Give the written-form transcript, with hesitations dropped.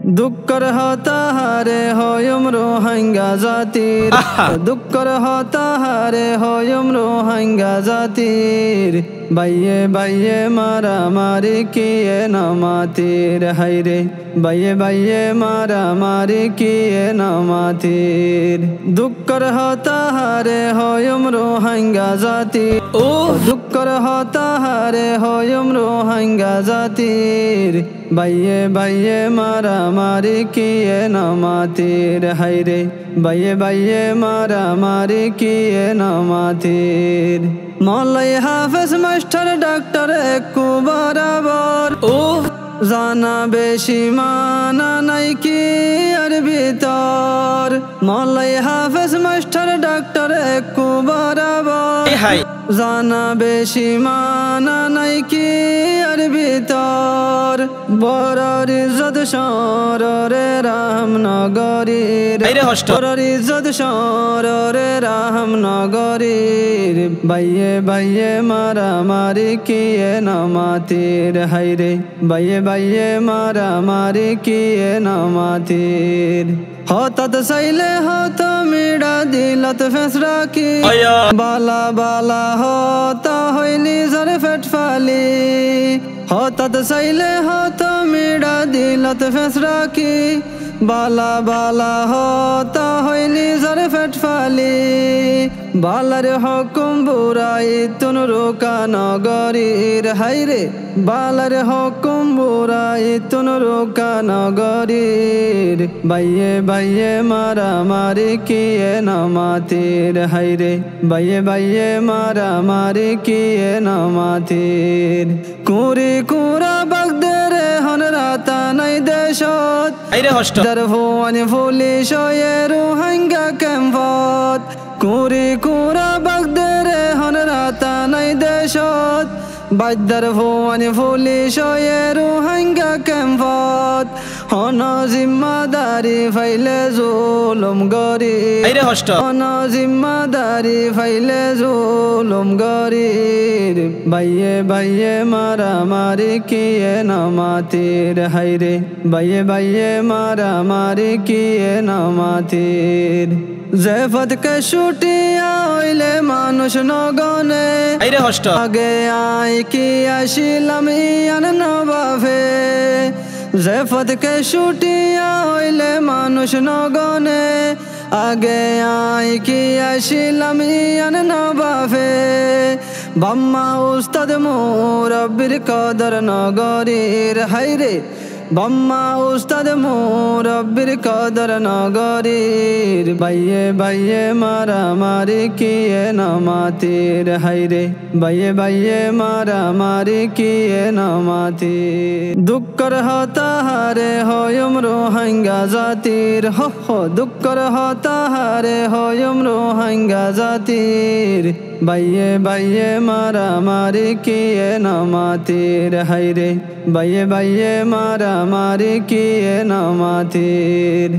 দুঃখর হতাহারে হয়ম রোহিঙ্গা জাতির দুঃখর হতাহারে হয়ম রোহিঙ্গা জাতির বাইয়ে বাইয়ে মারামারি কিয়ে নমাতির হাইরে বাইয়ে বাইয়ে মারামারি কিয়ে নমাতির দুঃখর হতাহারে হয়ম রোহিঙ্গা জাতির ও দুঃখর হতাহারে হয়ম রোহিঙ্গা জাতির বাইয়ে বাইয়ে মারামারি কিয়ে নমাতির হাইরে বাইয়ে বাইয়ে মারামারি কিয়ে নমাতির মৌলাই হাফেজ মাস্টার ডাক্তার একু বরাবর ও জানা বেশি মানা নাই কি আর ভিতর মৌলাই হাফেজ মাস্টার ডাক্তার একু বরাবর জানা বেশি মানা নাই কি আর ভিতর বড়র ইজ্জত শহরে রামনগরীর বড়র ইজ্জত শহরে রামনগরীর বাইয়ে বাইয়ে মারামারি কিয়ে নমাতির হাইরে বাইয়ে বাইয়ে মারামারি কিয়ে নমাতির হঠাৎ চাইলে হত মিড়া দিলত ফেসরা কি বালা বালা হতা হই নিজর পেট ফালি হঠাৎ চাইলে হত মিড়া দিলত ফেসরা কি বালা বালা হতা হই নিজর পেট ফালি বালার হকুম বুড়াই তুন রোকা নগরীর হাইরে বালার হকুম বুড়াই তুন রোকা নগরীর বাইয়ে বাইয়ে মারামারি কিয়ে নমাতির হাইরে বাইয়ে বাইয়ে মারামারি কিয়ে নমাতির কুরি কুরা বাগদেরে হন রাতা নাই দেশত যার ভুয়ানি পুলিশ হয়ে রোহিঙ্গা ক্যাম্পত কুরি কুরা বাগদেরে হন রাতা নাই দেশত বাদ্দার ভুয়ানি পুলিশ হয়ে রোহিঙ্গা ক্যাম্পত হন জিম্মাদারি ফাইলে জুলুম গরির হন জিম্মাদারি ফাইলে জুলুম গরির বাইয়ে বাইয়ে মারামারি কিয়ে নমাতির হাইরে বাইয়ে বাইয়ে মারামারি কিয়ে নমাতির জেফত কে ছুটিয়া হইলে মানুষ নগনে আগে আই কি আসিলাম ইয়ান নবাফে জেফত কে ছুটিয়া হইলে মানুষ নগনে আগে আই কি আসিলাম ইয়ান নবাফে বাম্মা উস্তাদ মুরব্বির কদর নগরীর হাইরে বাম্মা উস্তাদ মুরব্বির কদর নগরীর বাইয়ে বাইয়ে মারামারি কিয়ে নমাতির হাইরে বাইয়ে বাইয়ে মারামারি কিয়ে নমাতির দুঃখর হতাহারে হয়ম রোহিঙ্গা জাতির হো দুঃখর হতাহারে হয়ম রোহিঙ্গা জাতির বাইয়ে বাইয়ে মারামারি কিয়ে নমাতির হাইরে বাইয়ে বাইয়ে মারামারি কিয়ে নমাতির।